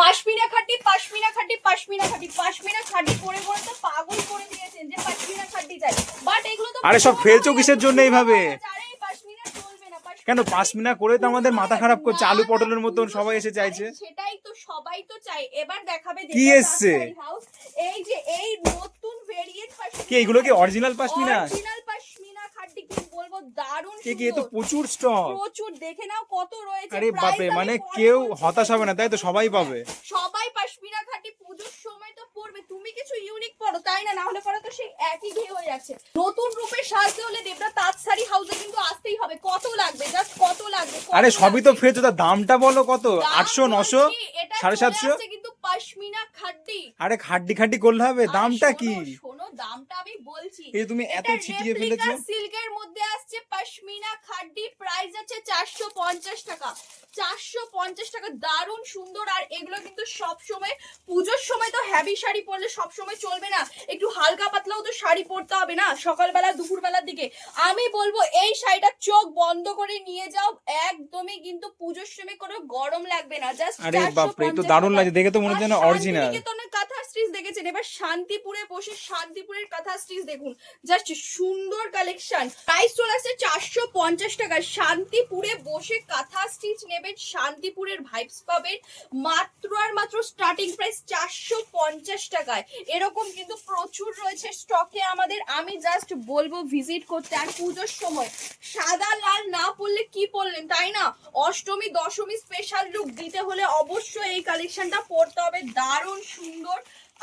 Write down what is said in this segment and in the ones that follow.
পাশমিনা খাটি পাশমিনা খাটি পাশমিনা খাটি পাশমিনা খাটি করে করে তো পাগল করে দিয়েছেন যে পাশমিনা খাটি চাই, বাট এগুলো তো আরে সব ফেলছো কিসের জন্য এইভাবে? আরে পাশমিনা চলবে না, কেন পাশমিনা করে তো আমাদের মাথা খারাপ করছে, আলু পটলের মতন সবাই এসে চাইছে। সেটাই তো, সবাই তো চাই। এবার দেখাবে কি এসছে? এই যে এই নতুন ভেরিয়েন্ট পাশমিনা, কি এগুলো কি অরিজিনাল পাশমিনা? অরিজিনাল পাশমিনা খাটি কি বলবো, দারুণ কি এ তো সুন্দর, প্রচুর স্টক। প্রচুর, দেখে নাও কত রয়েছে। আরে price বাপরে, আমি মানে পরে কেউ বলছি। হতাশ হবে না, তাই তো? সবাই পাবে। সবাই পাশমিনা খাটি পুজোর সময় তো পড়বে, তুমি কিছু ইউনিক পড়ো তাই না, না হলে পরে তো সেই একই ঘে হয়ে যাচ্ছে। নতুন রূপে সাজতে হলে দেবরা তাঁত শাড়ি হাউসে কিন্তু আসতেই হবে। কত লাগবে, জাস্ট কত লাগবে? আরে সবই তো ফেলছো, তার দামটা বলো কত? দাম 800, 900, বলছি, এটা 750? চলে আসছে কিন্তু পাশমিনা খাটি। আরে খাড্ডি খাড্ডি করলে হবে? আরে দামটা কি? শোনো দামটা আমি বলছি। এই তুমি এত ছিটিয়ে ফেলেছো। সিল্কের মধ্যে আসছে পাশমিনা খাড্ডি, প্রাইস আছে 450 টাকা। 450 টাকা, দারুণ সুন্দর। আর এগুলো কিন্তু সব সময় পুজোর সময় তো হেভি শাড়ি পরলে সব সময় চলবে না, একটু হালকা পাতলাও তো শাড়ি পরতে হবে না সকালবেলা দুপুরবেলার দিকে। আমি বলবো এই শাড়িটা চোখ বন্ধ করে নিয়ে যাও, একদমই কিন্তু পুজোর সময় কোনো গরম লাগবে না। জাস্ট আরে বাপরে, এই তো দারুণ লাগছে দেখে, তো মনে হচ্ছে না অরিজিনাল। কাঁথা স্টিচ দেখেছেন, এবার শান্তিপুরে বসে শান্তিপুরের কাঁথা স্টিচ দেখুন, জাস্ট সুন্দর কালেকশন। প্রাইস চলে আসছে 450 টাকা। শান্তিপুরে বসে কাঁথা স্টিচ নেবেন, শান্তিপুরের ভাইবস পাবেন, মাত্র আর মাত্র স্টার্টিং প্রাইস 450 টাকায়। এরকম কিন্তু প্রচুর রয়েছে স্টকে আমাদের। আমি জাস্ট বলবো ভিজিট করতে। আর পুজোর সময় সাদা লাল না পরলে কি পরলেন, তাই না? অষ্টমী দশমী স্পেশাল লুক দিতে হলে অবশ্যই এই কালেকশনটা পরতে হবে, দারুণ সুন্দর।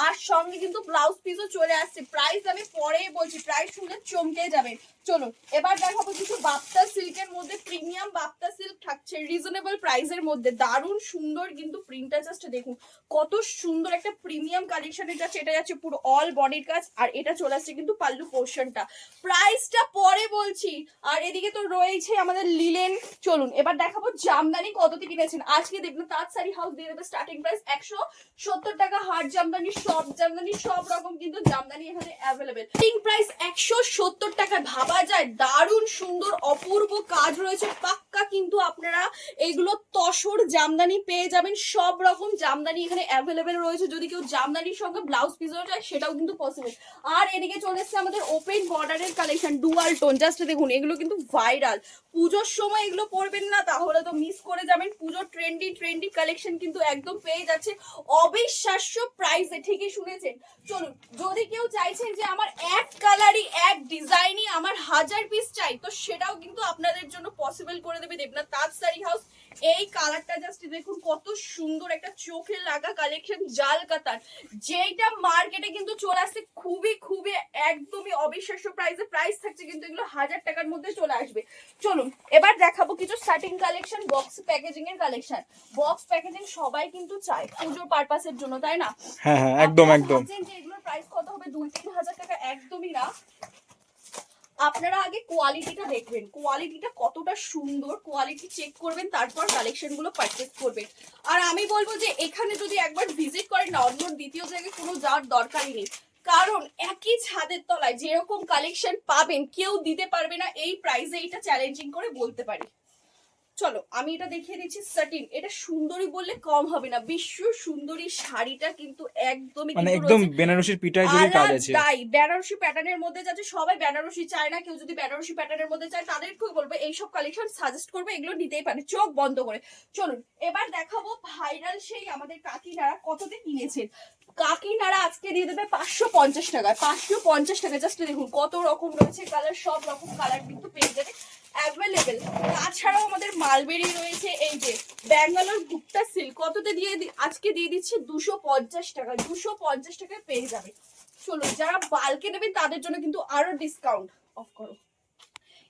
আর সঙ্গে কিন্তু ব্লাউজ পিসও চলে আসছে। প্রাইস আমি পরেই বলছি, প্রাইস শুনলে চমকে যাবেন। চলুন এবার দেখাবো কিছু বাপ্তা সিল্কের মধ্যে, প্রিমিয়াম বাপ্তা সিল্ক থাকছে রিজনেবল প্রাইসের মধ্যে, দারুণ সুন্দর। কিন্তু প্রিন্টটা জাস্ট দেখুন কত সুন্দর, একটা প্রিমিয়াম কালেকশন এটা। এটা যাচ্ছে পুরো অল বডির কাজ, আর এটা চলে আসছে কিন্তু পাল্লু পোর্শনটা। প্রাইসটা পরে বলছি। আর এদিকে তো রয়েছে আমাদের লিলেন। চলুন এবার দেখাবো জামদানি কততে কিনেছেন। আজকে দেখবেন তাঁত শাড়ি হাউস দিয়ে দেবে স্টার্টিং প্রাইস 170 টাকা। হাট জামদানি, সব জামদানি, সব রকম কিন্তু জামদানি এখানে অ্যাভেলেবেল। স্টার্টিং প্রাইস 170 টাকা, ভাবা যায়? দারুণ সুন্দর অপূর্ব কাজ রয়েছে, পাক্কা কিন্তু আপনারা এগুলো তসর জামদানি পেয়ে যাবেন। সব রকম জামদানি এখানে অ্যাভেলেবেল রয়েছে। যদি কেউ জামদানির সঙ্গে ব্লাউজ পিসও চায় সেটাও কিন্তু পসিবল। আর এদিকে চলে এসছে আমাদের ওপেন বর্ডারের কালেকশন, ডুয়াল টোন। জাস্ট দেখুন এগুলো কিন্তু ভাইরাল। পুজোর সময় এগুলো পরবেন না তাহলে তো মিস করে যাবেন। পুজোর ট্রেন্ডি ট্রেন্ডি কালেকশন কিন্তু একদম পেয়ে যাচ্ছে অবিশ্বাস্য প্রাইসে। ঠিকই শুনেছেন। চলুন, যদি কেউ চাইছেন যে আমার এক কালারই এক ডিজাইনই আমার 1000 পিস চাই, তো সেটাও কিন্তু আপনাদের জন্য পসিবল করে দেবে দেবনাথ তাঁত শাড়ি হাউস। এই কালারটা জাস্ট দেখুন কত সুন্দর, একটা চোখে লাগা কালেকশন, জাল কাতার, যেটা মার্কেটে কিন্তু চলে আসছে খুবই খুবই একদমই অবিশ্বাস্য প্রাইসে। প্রাইস থাকছে কিন্তু এগুলো 1000 টাকার মধ্যে চলে আসবে। চলুন এবার দেখাবো কিছু স্টার্টিং কালেকশন, বক্স প্যাকেজিং এর কালেকশন। বক্স প্যাকেজিং সবাই কিন্তু চায় পুজোর পারপাসের জন্য, তাই না? হ্যাঁ হ্যাঁ, একদম একদম। যে এগুলোর প্রাইস কত হবে, 2-3 হাজার টাকা, একদমই না। আপনারা আগে কোয়ালিটিটা দেখবেন, কোয়ালিটিটা কতটা সুন্দর, কোয়ালিটি চেক করবেন, তারপর কালেকশন গুলো পারচেজ করবেন। আর আমি বলবো যে এখানে যদি একবার ভিজিট করেন না, অন্য দ্বিতীয় জায়গায় কোনো যাওয়ার দরকারই নেই। কারণ একই ছাদের তলায় যেরকম কালেকশন পাবেন কেউ দিতে পারবে না এই প্রাইসে, এটা চ্যালেঞ্জিং করে বলতে পারি। চলো আমি এটা দেখিয়ে দিচ্ছি সাটিন। এটা সুন্দরী বললে কম হবে না, বিশ্ব সুন্দরী শাড়িটা কিন্তু একদমই মানে কিন্তু একদম রয়েছে বেনারসির পিটায় জুড়ে কাজ আছে। আলাদাই বেনারসি প্যাটার্নের মধ্যে যাচ্ছে। সবাই বেনারসি চায় না, কেউ যদি বেনারসি প্যাটার্নের মধ্যে চায় তাদেরকেও বলবো এইসব কালেকশন সাজেস্ট করবো, এগুলো নিতেই পারে চোখ বন্ধ করে। চলুন এবার দেখাবো ভাইরাল সেই আমাদের কাকিনারা কততে কিনেছেন। কাকিনারা আজকে দিয়ে দেবে 550 টাকায়। 550 টাকা, জাস্ট দেখুন কত রকম রয়েছে কালার, সব রকম কালার কিন্তু পেয়ে যাবে অ্যাভেলেবেল। তাছাড়াও আমাদের মালবেরি রয়েছে, এই যে ব্যাঙ্গালোর ভুট্টা সিল্ক কততে দিয়ে আজকে দিয়ে দিচ্ছে 250 টাকা। 250 টাকায় পেয়ে যাবে। চলুন যারা বালকে নেবেন তাদের জন্য কিন্তু আরো ডিসকাউন্ট। অফ করো।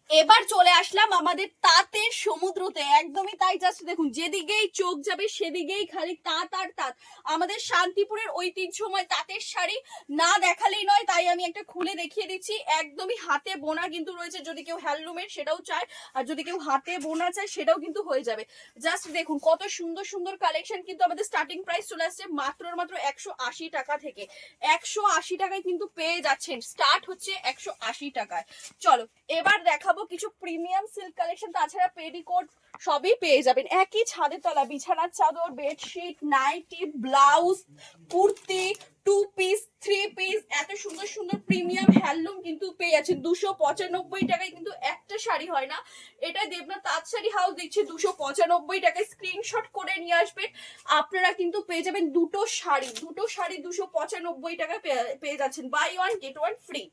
এবার চলে আসলাম আমাদের তাঁতের সমুদ্রতে, একদমই তাই। জাস্ট দেখুন যেদিকেই চোখ যাবে সেদিকেই খালি তাঁত আর তাঁত। আমাদের শান্তিপুরের ঐতিহ্যময় তাঁতের শাড়ি না দেখালেই নয়, তাই আমি একটা খুলে দেখিয়ে দিচ্ছি। একদমই হাতে বোনা কিন্তু রয়েছে, যদি কেউ হ্যান্ডলুমের সেটাও চায়, আর যদি কেউ হাতে বোনা চায় সেটাও কিন্তু হয়ে যাবে। জাস্ট দেখুন কত সুন্দর সুন্দর কালেকশন। কিন্তু আমাদের স্টার্টিং প্রাইস চলে আসছে মাত্র 180 টাকা থেকে। 180 টাকায় কিন্তু পেয়ে যাচ্ছেন, স্টার্ট হচ্ছে 180 টাকায়। চলো এবার দেখাবো দেখাবো কিছু প্রিমিয়াম সিল্ক কালেকশন, তাছাড়া পেডিকোট সবই পেয়ে যাবেন একই ছাদের তলা। বিছানার চাদর, bedsheet, nightie, blouse, kurti, 2 piece, 3 piece, এত সুন্দর সুন্দর প্রিমিয়াম হ্যান্ডলুম কিন্তু পেয়ে যাচ্ছেন 295 টাকায়। কিন্তু একটা শাড়ি হয় না, এটা দেবনাথ তাঁত শাড়ি হাউস দিচ্ছে 295 টাকায়। স্ক্রিনশট করে নিয়ে আসবেন, আপনারা কিন্তু পেয়ে যাবেন দুটো শাড়ি 295 টাকায় পেয়ে যাচ্ছেন, buy one get one free.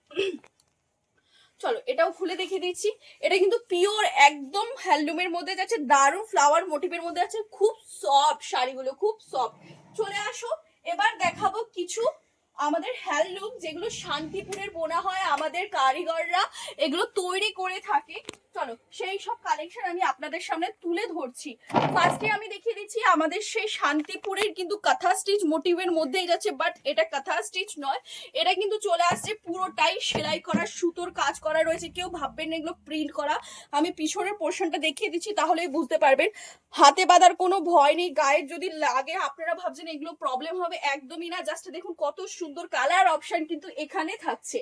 চলো এটাও খুলে দেখিয়ে দিচ্ছি। এটা কিন্তু পিওর একদম হ্যান্ডলুমের মধ্যে যাচ্ছে, দারুণ ফ্লাওয়ার মোটিভের মধ্যে আছে, খুব সফট শাড়িগুলো, খুব সফট। চলে আসো, এবার দেখাবো কিছু আমাদের হ্যান্ডলুম যেগুলো শান্তিপুরের বোনা হয়, আমাদের কারিগররা এগুলো তৈরি করে থাকে। চলো সেই সব কালেকশন আমি আপনাদের সামনে তুলে ধরছি। ফার্স্টে আমি দেখিয়ে দিচ্ছি আমাদের সেই শান্তিপুরের কিন্তু কাঁথা স্টিচ মোটিভের মধ্যেই যাচ্ছে, বাট এটা কাঁথা স্টিচ নয়, এটা কিন্তু চলে আসছে পুরোটাই সেলাই করা, সুতোর কাজ করা রয়েছে। কেউ ভাববেন না এগুলো প্রিন্ট করা। আমি পিছনের পোর্শনটা দেখিয়ে দিচ্ছি, তাহলেই বুঝতে পারবেন। হাতে বাঁধার কোনো ভয় নেই, গায়ে যদি লাগে আপনারা ভাবছেন এগুলো প্রবলেম হবে, একদমই না। জাস্ট দেখুন কত সুন্দর কালার অপশন কিন্তু এখানে থাকছে,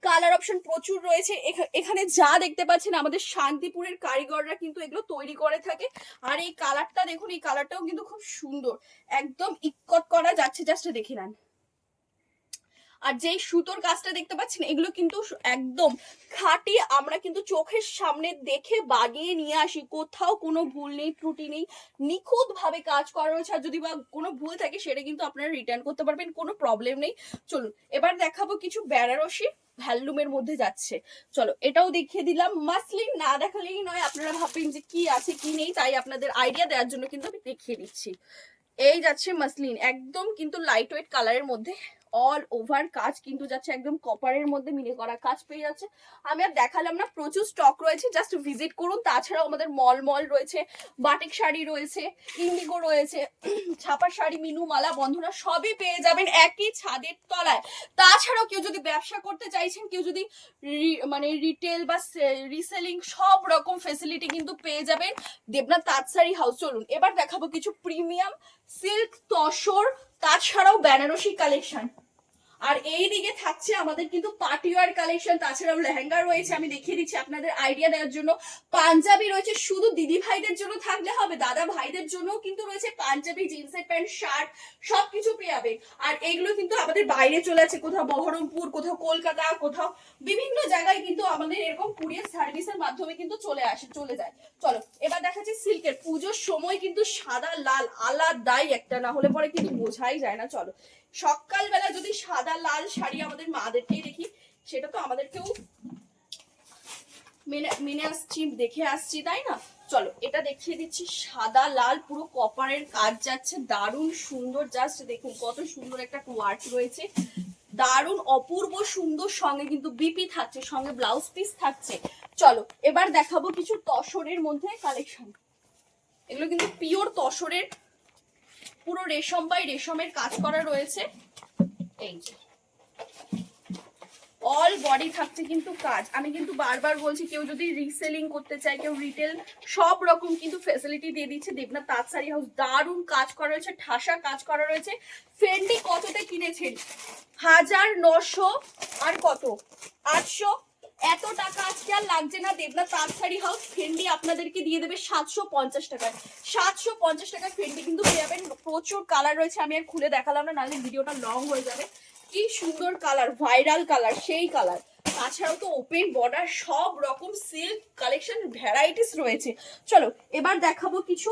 কালার অপশন প্রচুর রয়েছে। এখানে যা দেখতে পাচ্ছেন আমাদের শান্তিপুরের কারিগররা কিন্তু এগুলো তৈরি করে থাকে। আর এই কালারটা দেখুন, এই কালারটাও কিন্তু খুব সুন্দর, একদম ইক্কট করা যাচ্ছে, জাস্ট দেখে নেন। আর যেই সুতোর কাজটা দেখতে পাচ্ছেন এগুলো কিন্তু একদম খাঁটি, আমরা কিন্তু চোখের সামনে দেখে বানিয়ে নিয়ে আসি, কোথাও কোনো ভুল নেই, ত্রুটি নেই, নিখুঁত ভাবে কাজ করা রয়েছে। আর যদি বা কোনো ভুল থাকে সেটা কিন্তু আপনারা রিটার্ন করতে পারবেন, কোনো প্রবলেম নেই। চলুন এবার দেখাবো কিছু বেনারসি হ্যান্ডলুমের মধ্যে যাচ্ছে। চলো এটাও দেখিয়ে দিলাম, মাসলিন না দেখালেই নয়, আপনারা ভাববেন যে কি আছে কি নেই, তাই আপনাদের আইডিয়া দেওয়ার জন্য কিন্তু আমি দেখিয়ে দিচ্ছি। এই যাচ্ছে মাসলিন, একদম কিন্তু লাইট ওয়েট কালারের মধ্যে, অল ওভার কাজ কিন্তু যাচ্ছে, একদম কপারের মধ্যে মিলে করা কাজ পেয়ে যাচ্ছে। আমি আর দেখালাম না, প্রচুর স্টক রয়েছে, জাস্ট ভিজিট করুন। তাছাড়াও আমাদের মল রয়েছে, বাটিক শাড়ি রয়েছে, ইন্ডিগো রয়েছে, ছাপার শাড়ি, মিনু, মালা, বন্ধনা সবই পেয়ে যাবেন একই ছাদের তলায়। তাছাড়াও কেউ যদি ব্যবসা করতে চাইছেন, কেউ যদি মানে রিটেল বা রিসেলিং, সব রকম ফেসিলিটি কিন্তু পেয়ে যাবেন দেবনাথ তাঁত শাড়ি হাউস। চলুন এবার দেখাবো কিছু প্রিমিয়াম সিল্ক, তসর, তাছাড়াও বেনারসি কালেকশন। আর এই দিকে থাকছে আমাদের কিন্তু পার্টিওয়ার কালেকশন, তাছাড়াও লেহেঙ্গা রয়েছে। আমি দেখিয়ে দিচ্ছি আপনাদের আইডিয়া দেওয়ার জন্য। পাঞ্জাবি রয়েছে, শুধু দিদি ভাইদের জন্য থাকলে হবে, দাদা ভাইদের জন্যও কিন্তু রয়েছে পাঞ্জাবি, জিন্সের প্যান্ট, শার্ট সবকিছু পেয়ে যাবে। আর এগুলো কিন্তু আমাদের বাইরে চলে আছে, কোথাও বহরমপুর, কোথাও কলকাতা, কোথাও বিভিন্ন জায়গায় কিন্তু আমাদের এরকম কুরিয়ার সার্ভিসের মাধ্যমে কিন্তু চলে যায়। চলো এবার দেখাচ্ছি সিল্কের। পুজোর সময় কিন্তু সাদা লাল আলাদাই একটা, না হলে পরে কিন্তু বোঝাই যায় না। চলো সকালবেলা যদি সাদা লাল শাড়ি আমাদের মাদেরকেই দেখি, সেটা তো আমাদেরকেও মেনে আসছি, দেখে আসছি, তাই না? চলো এটা দেখিয়ে দিচ্ছি, সাদা লাল পুরো কপারের কাজ যাচ্ছে, দারুণ সুন্দর। জাস্ট দেখুন কত সুন্দর একটা ওয়ার্ক রয়েছে, দারুণ অপূর্ব সুন্দর। সঙ্গে কিন্তু বিপি থাকছে, সঙ্গে ব্লাউজ পিস থাকছে। চলো এবার দেখাবো কিছু তসরের মধ্যে কালেকশন। এগুলো কিন্তু পিওর তসরের, পুরো রেশম বাই রেশমের কাজ করা রয়েছে। এই যে অল বডি থাকছে কিন্তু কাজ। আমি কিন্তু বারবার বলছি, কেউ যদি রিসেলিং করতে চায়, কেউ রিটেল, সব রকম কিন্তু ফ্যাসিলিটি দিয়ে দিচ্ছে দেবনাথ তাঁত শাড়ি হাউস। দারুণ কাজ করা রয়েছে, ঠাসা কাজ করা রয়েছে। ফেন্ডি কততে কিনেছেন? 1900 আর কত 800, এত টাকা আজকে আর লাগছে না। দেবনাথ তাঁত শাড়ি হাউস ফেন্ডি আপনাদেরকে দিয়ে দেবে 750 টাকায়। 750 টাকায় ফেন্ডি কিন্তু পেয়ে যাবেন। প্রচুর কালার রয়েছে, আমি আর খুলে দেখালাম না, নাহলে ভিডিওটা লং হয়ে যাবে। কি সুন্দর কালার, ভাইরাল কালার, সেই কালার। তাছাড়াও তো ওপেন বর্ডার, সব রকম সিল্ক কালেকশন ভ্যারাইটিস রয়েছে। চলো এবার দেখাবো কিছু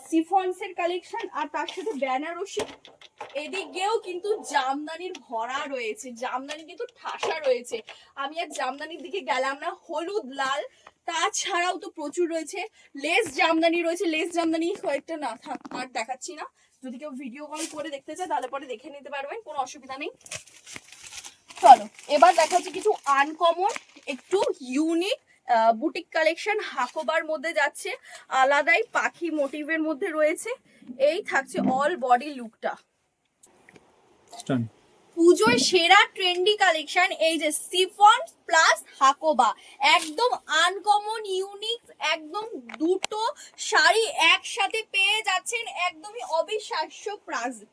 সিফনসের কালেকশন, আর তার সাথে বেনারসি। এদিকেও কিন্তু জামদানির ভরা রয়েছে, জামদানি কিন্তু ঠাসা রয়েছে। আমি আর জামদানির দিকে গেলাম না, হলুদ লাল। তাছাড়াও তো প্রচুর রয়েছে, লেস জামদানি রয়েছে। লেস জামদানি কয়েকটা না থাক, আর দেখাচ্ছি না, যদি কেউ ভিডিও কল করে দেখতে চায় তাহলে পরে দেখে নিতে পারবেন, কোনো অসুবিধা নেই। চলো এবার দেখাচ্ছি কিছু আনকমন, একটু ইউনিক বুটিক কালেকশন। হাকোবার মধ্যে যাচ্ছে, আলাদাই পাখি মোটিভের মধ্যে রয়েছে। এই থাকছে অল বডি লুকটা। পুজোয় সেরা ট্রেন্ডি কালেকশন, এই যে সিফন প্লাস হাকোবা, একদম আনকমন ইউনিক, একদম দুটো শাড়ি একসাথে পেয়ে যাচ্ছেন একদমই অবিশ্বাস্য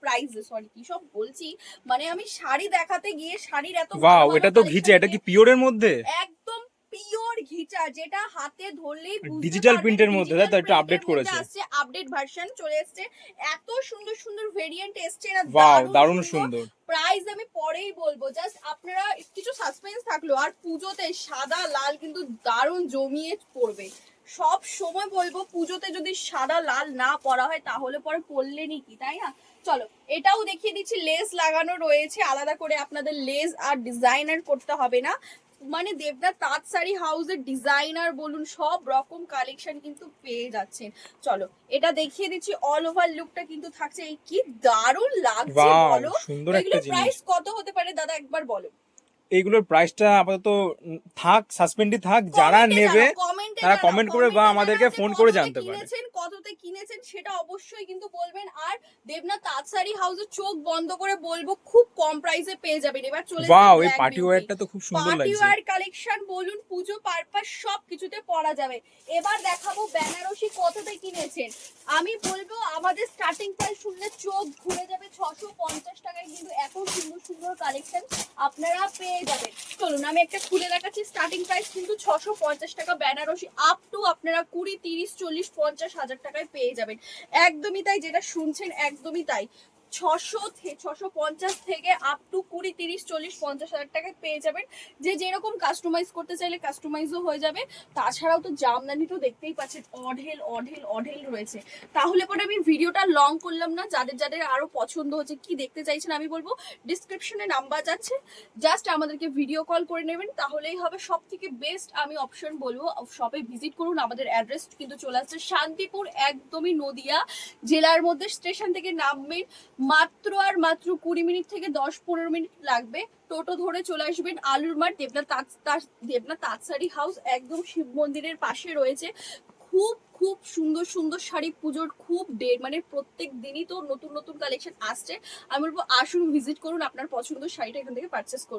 প্রাইসে। সরি কি সব বলছি, মানে আমি শাড়ি দেখাতে গিয়ে শাড়ির এত ওয়াও, এটা তো ঘিচে, এটা কি পিওরের মধ্যে? একদম পিওর ঘিচা, যেটা হাতে ধরলেই ডিজিটাল প্রিন্টের মধ্যে, তাই তো? একটু আপডেট করেছে। আসছে, আপডেট ভার্সন চলে এসেছে। এত সুন্দর সুন্দর ভেরিয়েন্ট এসছে না, ওয়াও, দারুণ সুন্দর। প্রাইস আমি পরেই বলবো, জাস্ট আপনারা কিছু সাসপেন্স থাকলো। আর পুজোতে সাদা লাল কিন্তু দারুণ জমিয়ে পড়বে। সব সময় বলবো পুজোতে যদি সাদা লাল না পরা হয় তাহলে পরে পরলেনই কি, তাই না? চলো এটাও দেখিয়ে দিচ্ছি, লেস লাগানো রয়েছে, আলাদা করে আপনাদের লেস আর ডিজাইনার করতে হবে না। মানে দেবনাথ তাঁত শাড়ি হাউসের ডিজাইনার বলুন, সব রকম কালেকশন কিন্তু পেয়ে যাচ্ছেন। চলো এটা দেখিয়ে দিচ্ছি, অল ওভার লুকটা কিন্তু থাকছে। এই কি দারুণ লাগছে বলো। সুন্দর একটা এগুলোর জিনিস। প্রাইস কত হতে পারে দাদা একবার বলো? এইগুলোর প্রাইসটা আপাতত থাক, সাসপেন্ডই থাক, যারা নেবে তারা কমেন্ট করে বা আমাদেরকে ফোন করে জানতে পারে। কততে কিনেছেন সেটা অবশ্যই কিন্তু বলবেন। আর দেবনাথ তাঁত শাড়ি হাউসে চোখ বন্ধ করে বলবো খুব কম প্রাইসে পেয়ে যাবেন। এবার চলে ওয়াও, এই পার্টি ওয়্যারটা তো খুব সুন্দর পার্টি লাগছে। ওয়্যার কালেকশন বলুন, পুজো পারপাস সব কিছুতে পরা যাবে। এবার দেখাবো বেনারসি কততে কিনেছেন। আমি বলবো আমাদের স্টার্টিং প্রাইস শুনলে চোখ ঘুরে যাবে। 650 টাকায় কিন্তু এত সুন্দর সুন্দর কালেকশন আপনারা পেয়ে যাবেন। চলুন আমি একটা খুলে দেখাচ্ছি। স্টার্টিং প্রাইস কিন্তু 650 টাকা বেনারসি, আপ টু আপনারা 20, 30, 40, 50 হাজার টাকায় পেয়ে যাবেন। একদমই তাই, যেটা শুনছেন একদমই তাই। 650 থেকে আপ টু 20, 30, 40, 50 হাজার টাকায় পেয়ে যাবেন। যে যেরকম কাস্টমাইজ করতে চাইলে কাস্টমাইজও হয়ে যাবে। তাছাড়াও তো জামদানি তো দেখতেই পাচ্ছেন, অঢেল অঢেল অঢেল রয়েছে। তাহলে পরে আমি ভিডিওটা লং করলাম না। যাদের যাদের আরো পছন্দ হচ্ছে, কি দেখতে চাইছেন, আমি বলবো ডিসক্রিপশনে নাম্বার যাচ্ছে, জাস্ট আমাদেরকে ভিডিও কল করে নেবেন, তাহলেই হবে। সব থেকে বেস্ট আমি অপশন বলবো, শপে ভিজিট করুন। আমাদের অ্যাড্রেস কিন্তু চলে আসছে শান্তিপুর, একদমই নদিয়া জেলার মধ্যে। স্টেশন থেকে নামবেন, মাত্র আর মাত্র 20 মিনিট থেকে 10-15 মিনিট লাগবে। টোটো ধরে চলে আসবেন আলুর মাঠ, দেবনাথ তাঁত শাড়ি হাউস একদম শিব মন্দিরের পাশে রয়েছে। খুব খুব সুন্দর সুন্দর শাড়ি, পুজোর খুব মানে প্রত্যেক দিনই তো নতুন নতুন কালেকশন আসছে। আমি বলবো আসুন, ভিজিট করুন, আপনার পছন্দের শাড়িটা এখান থেকে পারচেস করুন।